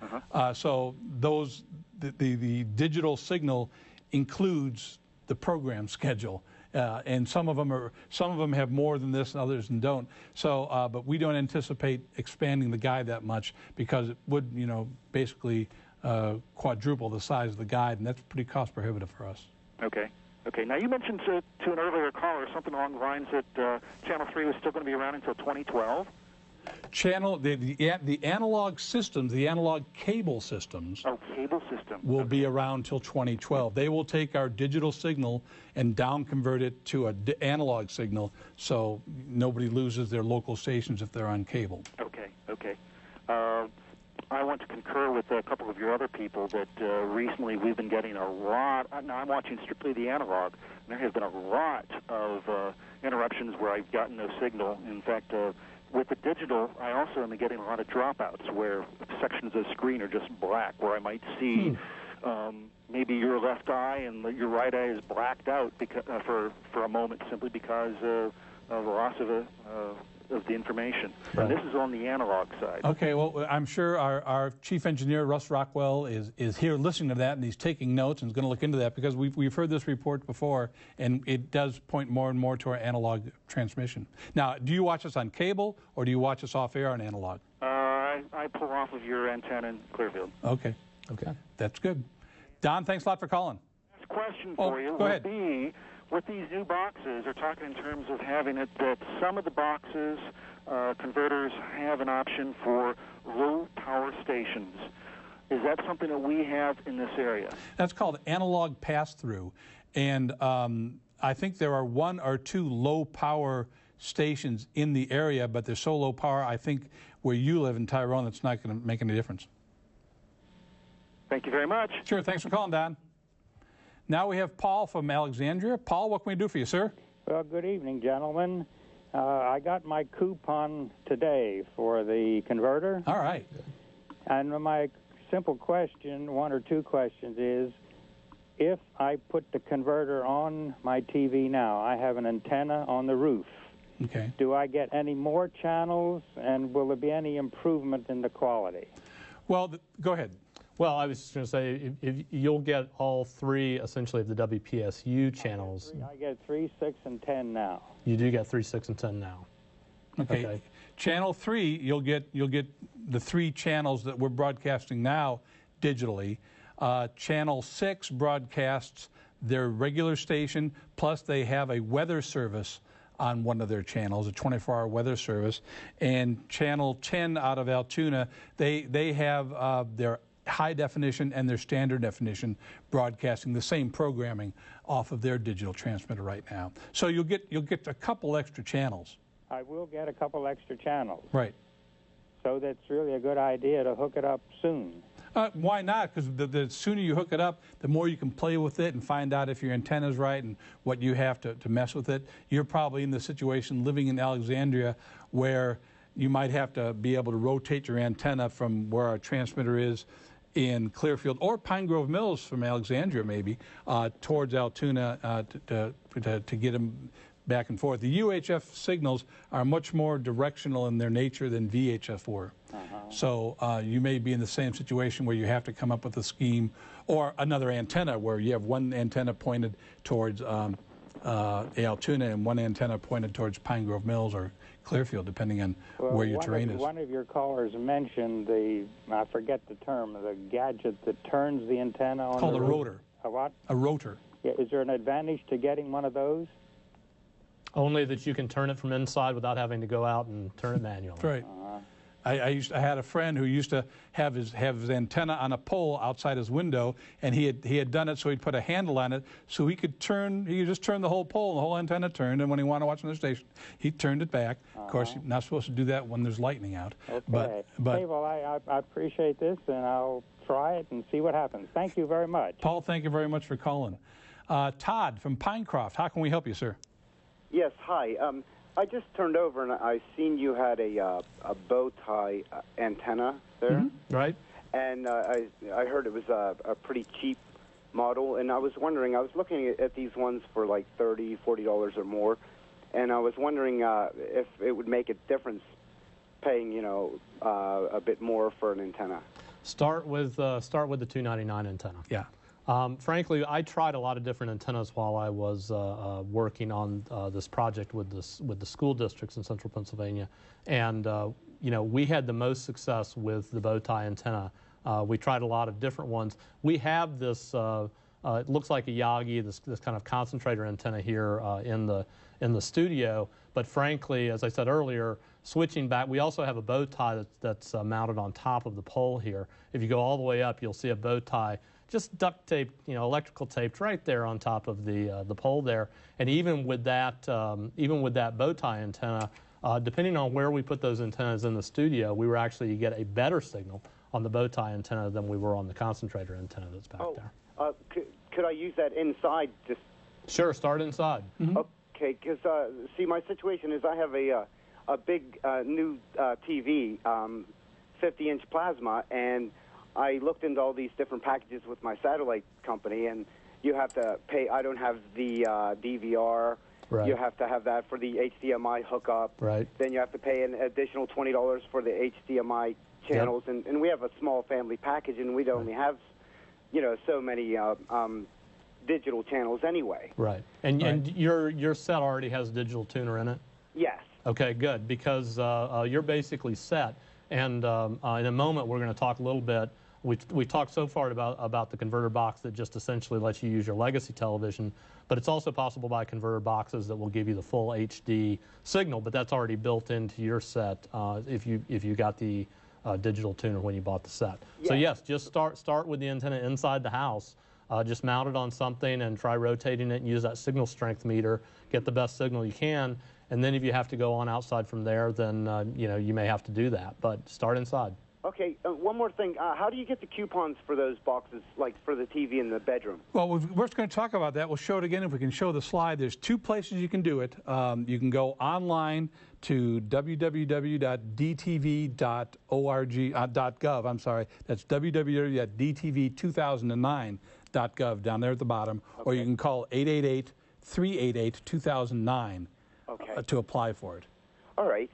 So the digital signal includes the program schedule. And some of them have more than this, and others don't. So, but we don't anticipate expanding the guide that much, because it would, basically quadruple the size of the guide, and that's pretty cost prohibitive for us. Okay. Okay. Now, you mentioned to an earlier caller something along the lines that Channel 3 was still going to be around until 2012. The analog systems, the analog cable systems. Oh, cable system. Will be around till 2012. They will take our digital signal and down convert it to an analog signal, so nobody loses their local stations if they're on cable. Okay. Okay. I want to concur with a couple of your other people that recently we've been getting a lot. Now, I'm watching strictly the analog, and there has been a lot of interruptions where I've gotten no signal. In fact, with the digital, I also am getting a lot of dropouts where sections of the screen are just black, where I might see maybe your left eye and your right eye is blacked out because, for a moment, simply because of the loss of the information. Right. And this is on the analog side. Okay, well, I'm sure our chief engineer, Russ Rockwell, is here listening to that, and he's taking notes and is going to look into that, because we've heard this report before, and it does point more and more to our analog transmission. Now, do you watch us on cable, or do you watch us off air on analog? I pull off of your antenna in Clearfield. Okay. Okay. That's good. Don, thanks a lot for calling. Last question for you go ahead. would be, with these new boxes, they're talking in terms of having it that some of the boxes, converters, have an option for low power stations. Is that something that we have in this area? That's called analog pass-through. And I think there are 1 or 2 low power stations in the area, but they're so low power, I think where you live in Tyrone, it's not going to make any difference. Thank you very much. Sure, thanks for calling, Don. Now we have Paul from Alexandria. Paul, what can we do for you, sir? Well, good evening, gentlemen. I got my coupon today for the converter. All right. And my simple question, 1 or 2 questions, is if I put the converter on my TV now, I have an antenna on the roof. Okay. Do I get any more channels, and will there be any improvement in the quality? Well, go ahead. Well, I was just going to say, if you'll get all 3, essentially, of the WPSU channels. I get 3, 6, and 10 now. You do get 3, 6, and 10 now. Okay. Channel 3, you'll get the 3 channels that we're broadcasting now digitally. Channel 6 broadcasts their regular station, plus they have a weather service on one of their channels, a 24-hour weather service. And Channel 10 out of Altoona, they have their high definition and their standard definition broadcasting the same programming off of their digital transmitter right now. So you'll get a couple extra channels. I will get a couple extra channels. Right. So that's really a good idea to hook it up soon. Why not? Because the sooner you hook it up, the more you can play with it and find out if your antenna's right and what you have to mess with it. You're probably in the situation living in Alexandria where you might have to be able to rotate your antenna from where our transmitter is in Clearfield or Pine Grove Mills from Alexandria maybe towards Altoona to get them back and forth. The UHF signals are much more directional in their nature than VHF were. So you may be in the same situation where you have to come up with a scheme or another antenna where you have one antenna pointed towards Altoona and one antenna pointed towards Pine Grove Mills or Clearfield, depending on where your terrain is. One of your callers mentioned the, I forget the term, the gadget that turns the antenna on It's called the a roof. rotor. A what? A rotor. Yeah, is there an advantage to getting one of those? Only that you can turn it from inside without having to go out and turn it manually. Right. I had a friend who used to have his antenna on a pole outside his window, and he had done it so he'd put a handle on it so he could just turn the whole pole, and the whole antenna turned, and when he wanted to watch another station, he turned it back. Of course, you're not supposed to do that when there's lightning out. Okay. But hey, well, I appreciate this, and I'll try it and see what happens. Thank you very much. Paul, thank you very much for calling. Todd from Pinecroft, how can we help you, sir? Yes, hi. I just turned over and I seen you had a bow tie antenna there. Mm-hmm. Right. And I heard it was a pretty cheap model, and I was wondering, I was looking at these ones for like $30, $40 or more, and I was wondering if it would make a difference paying, a bit more for an antenna. Start with the $299 antenna. Yeah. Frankly, I tried a lot of different antennas while I was working on this project with the school districts in central Pennsylvania, and we had the most success with the bow tie antenna. We tried a lot of different ones. We have this. It looks like a Yagi, this kind of concentrator antenna here in the studio. But frankly, as I said earlier, switching back, we also have a bow tie that's mounted on top of the pole here. If you go all the way up, you'll see a bow tie just duct taped, electrical taped right there on top of the pole there. And even with that bow tie antenna, depending on where we put those antennas in the studio, we were actually get a better signal on the bow tie antenna than we were on the concentrator antenna that's back there. Could I use that inside? Just sure, start inside. Mm-hmm. Okay, because see, my situation is I have a big new TV, 50-inch plasma, and I looked into all these different packages with my satellite company, and you have to pay. I don't have the DVR. Right. You have to have that for the HDMI hookup. Right. Then you have to pay an additional $20 for the HDMI channels, Yep. and we have a small family package, and we only have, so many digital channels anyway. Right. And your set already has a digital tuner in it? Yes. Okay, good, because you're basically set. And in a moment, we're going to talk a little bit. We talked so far about the converter box that just essentially lets you use your legacy television, but it's also possible by converter boxes that will give you the full HD signal, but that's already built into your set if you got the digital tuner when you bought the set. Yes. So yes, just start with the antenna inside the house. Just mount it on something and try rotating it and use that signal strength meter. Get the best signal you can. And then if you have to go on outside from there, then you may have to do that. But start inside. Okay, one more thing. How do you get the coupons for those boxes, like for the TV in the bedroom? Well, we're just going to talk about that. We'll show it again if we can show the slide. There's two places you can do it. You can go online to www.dtv.org.gov. I'm sorry, that's www.dtv2009.gov down there at the bottom. Okay. Or you can call 888-388-2009 to apply for it. All right.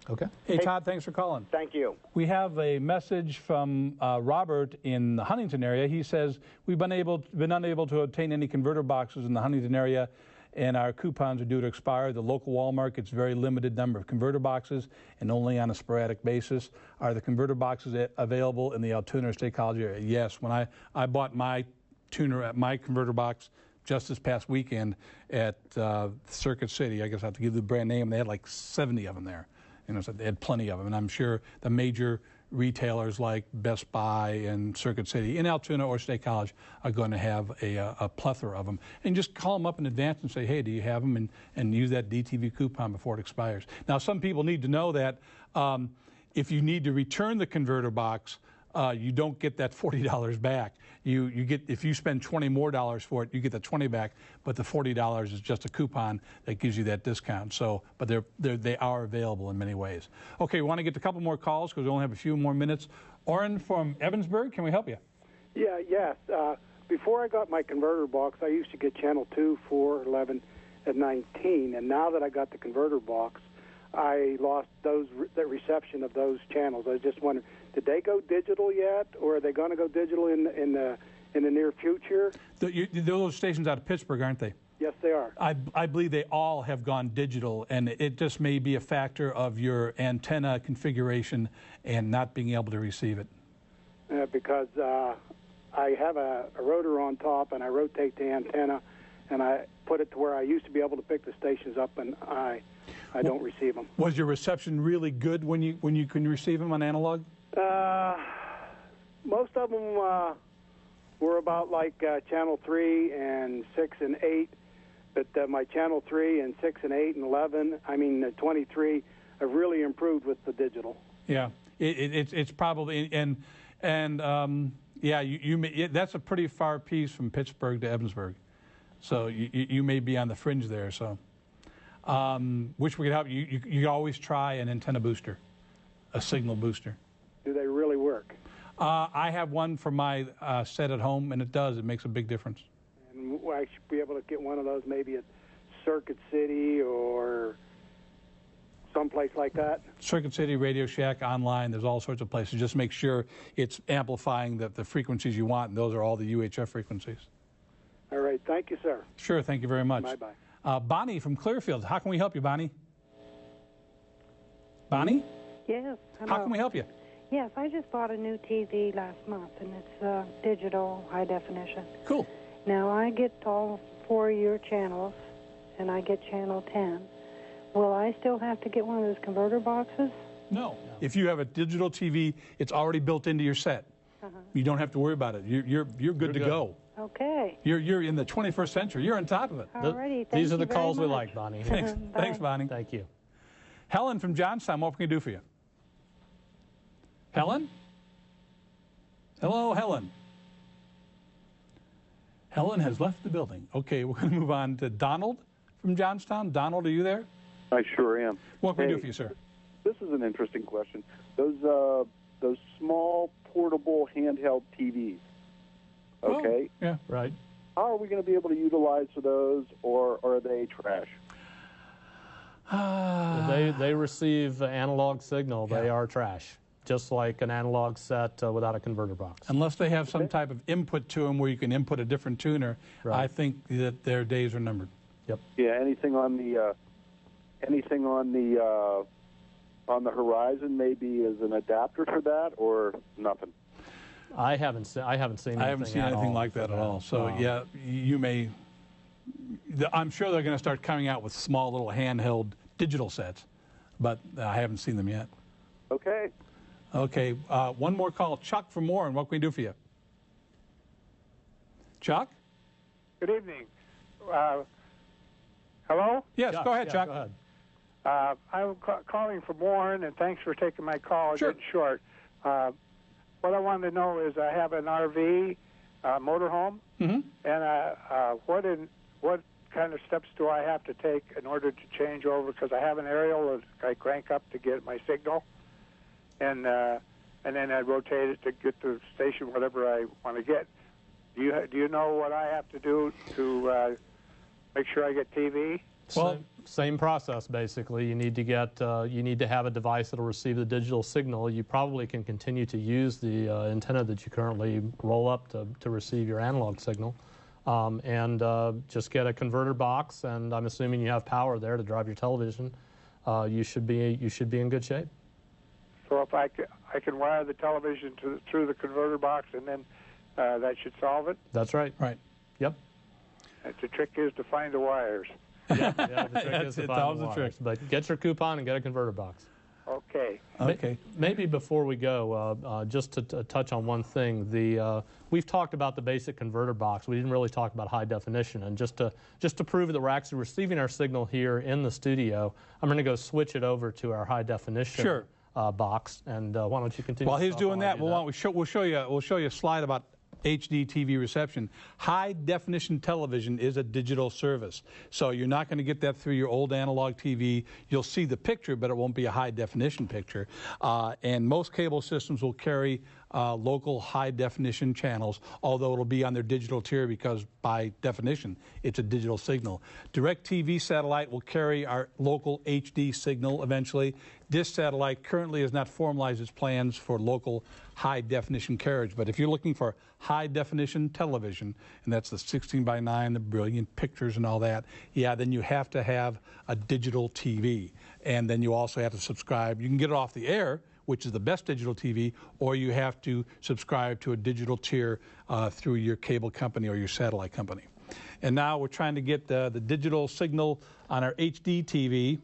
Okay. Hey, Todd, thanks for calling. Thank you. We have a message from Robert in the Huntington area. He says, we've been unable to obtain any converter boxes in the Huntington area, and our coupons are due to expire. The local Walmart gets a very limited number of converter boxes and only on a sporadic basis. Are the converter boxes available in the Altoona State College area? Yes. When I bought my tuner at my converter box just this past weekend at Circuit City, I guess I have to give the brand name, they had like 70 of them there. So they had plenty of them, and I'm sure the major retailers like Best Buy and Circuit City in Altoona or State College are going to have a plethora of them. And just call them up in advance and say, hey, do you have them? And use that DTV coupon before it expires. Now, some people need to know that if you need to return the converter box, you don't get that $40 back. You get, if you spend $20 more for it, you get the $20 back, but the $40 is just a coupon that gives you that discount. So, but they are available in many ways. Okay, we want to get a couple more calls because we only have a few more minutes. Orrin from Evansburg, can we help you? Yes. Before I got my converter box, I used to get channel 2, 4, 11, and 19. And now that I got the converter box, I lost the reception of those channels. I was just wondering, did they go digital yet, or are they going to go digital in the near future? Those stations out of Pittsburgh, aren't they? Yes, they are. I believe they all have gone digital, and it just may be a factor of your antenna configuration and not being able to receive it. Because I have a rotor on top, and I rotate the antenna, and I put it to where I used to be able to pick the stations up, and I don't receive them. Was your reception really good when you can receive them on analog? Most of them were about like channel 3 and 6 and 8, but my channel 3 and 6 and 8 and 11, 23, have really improved with the digital. Yeah, it's probably yeah, that's a pretty far piece from Pittsburgh to Evansburg, so you may be on the fringe there. So, which we could help you. You always try an antenna booster, a signal booster. Do they really work? I have one for my set at home, and it does. It makes a big difference. And I should be able to get one of those maybe at Circuit City or someplace like that. Circuit City, Radio Shack, online. There's all sorts of places. Just make sure it's amplifying the frequencies you want, and those are all the UHF frequencies. All right. Thank you, sir. Sure. Thank you very much. Bye-bye. Bonnie from Clearfield. How can we help you, Bonnie? Bonnie? Yes. Hello. How can we help you? Yes, I just bought a new TV last month, and it's digital, high definition. Cool. Now, I get all 4 of your channels, and I get channel 10. Will I still have to get one of those converter boxes? No. If you have a digital TV, it's already built into your set. You don't have to worry about it. You're good to go. Okay. You're in the 21st century. You're on top of it. Alrighty. These are the calls we like, Bonnie. Thanks, Bonnie. Thank you. Helen from Johnstown, what can we do for you? Helen? Hello, Helen. Helen has left the building. Okay, we're going to move on to Donald from Johnstown. Donald, are you there? I sure am. What can we do for you, sir? This is an interesting question. Those small portable handheld TVs. Okay. Oh, yeah. Right. How are we going to be able to utilize those, or are they trash? They receive analog signal. They are trash, just like an analog set without a converter box. Unless they have some type of input to them where you can input a different tuner, I think that their days are numbered. Yep. Yeah. Anything on the horizon maybe as an adapter for that, or nothing? I haven't seen anything like that at all. So yeah, you may. I'm sure they're going to start coming out with small little handheld digital sets, but I haven't seen them yet. Okay. Okay. One more call. Chuck from Warren. What can we do for you? Chuck? Good evening. Hello? Yes, go ahead, Chuck. Go ahead. I'm calling from Warren, and thanks for taking my call. Sure. It's short. What I wanted to know is I have an RV motorhome, and what kind of steps do I have to take in order to change over? Because I have an aerial that I crank up to get my signal, and then I rotate it to get the station whatever I want to get. Do you know what I have to do to make sure I get TV? Well, same process basically. You need to have a device that'll receive the digital signal. You probably can continue to use the antenna that you currently roll up to receive your analog signal, and just get a converter box. And I'm assuming you have power there to drive your television. You should be in good shape. So if I can wire the television through the converter box, and then that should solve it. That's right. Right. Yep. The trick is to find the wires. Yeah, the trick is to find the wires. But get your coupon and get a converter box. Okay. Okay. Maybe before we go, just to touch on one thing, we've talked about the basic converter box. We didn't really talk about high definition, and just to prove that we're actually receiving our signal here in the studio, I'm going to go switch it over to our high definition box. And why don't you continue? While he's doing that, we'll show you a slide about HDTV reception. High definition television is a digital service. So you're not going to get that through your old analog TV. You'll see the picture, but it won't be a high definition picture. And most cable systems will carry local high definition channels, although it'll be on their digital tier because by definition it's a digital signal. DirecTV satellite will carry our local HD signal eventually. This satellite currently has not formalized its plans for local high definition carriage, but if you're looking for high definition television, and that's the 16:9, the brilliant pictures and all that, yeah, then you have to have a digital TV. And then you also have to subscribe. You can get it off the air, which is the best digital TV, or you have to subscribe to a digital tier through your cable company or your satellite company. And now we're trying to get the digital signal on our HD TV,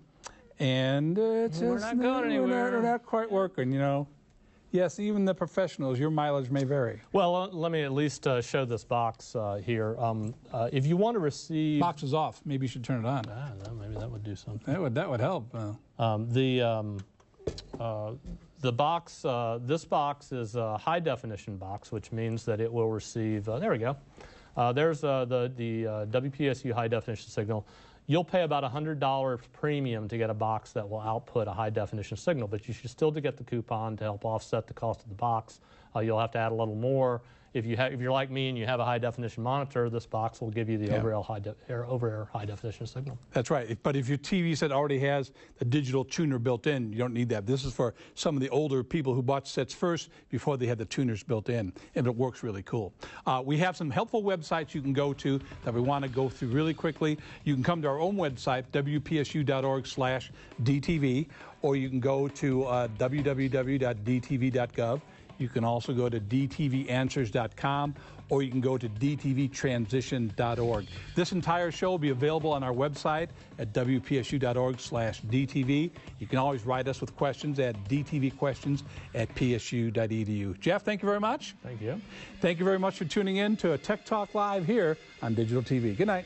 and it's we're not going anywhere. We're not quite working, you know. Yes, even the professionals, your mileage may vary. Well, let me at least show this box here. If you want to receive... Box is off. Maybe you should turn it on. No, maybe that would do something. That would help. The box, this box is a high definition box, which means that it will receive, there we go. There's the WPSU high definition signal. You'll pay about $100 premium to get a box that will output a high definition signal, but you should still get the coupon to help offset the cost of the box. You'll have to add a little more. If you're like me and you have a high definition monitor, this box will give you the over-air high definition signal. That's right. But if your TV set already has a digital tuner built in, you don't need that. This is for some of the older people who bought sets first before they had the tuners built in, and it works really cool. We have some helpful websites you can go to that we want to go through really quickly. You can come to our own website, wpsu.org/DTV, or you can go to www.dtv.gov. You can also go to dtvanswers.com, or you can go to dtvtransition.org. This entire show will be available on our website at wpsu.org/DTV. You can always write us with questions at dtvquestions@psu.edu. Jeff, thank you very much. Thank you. Thank you very much for tuning in to a Tech Talk Live here on Digital TV. Good night.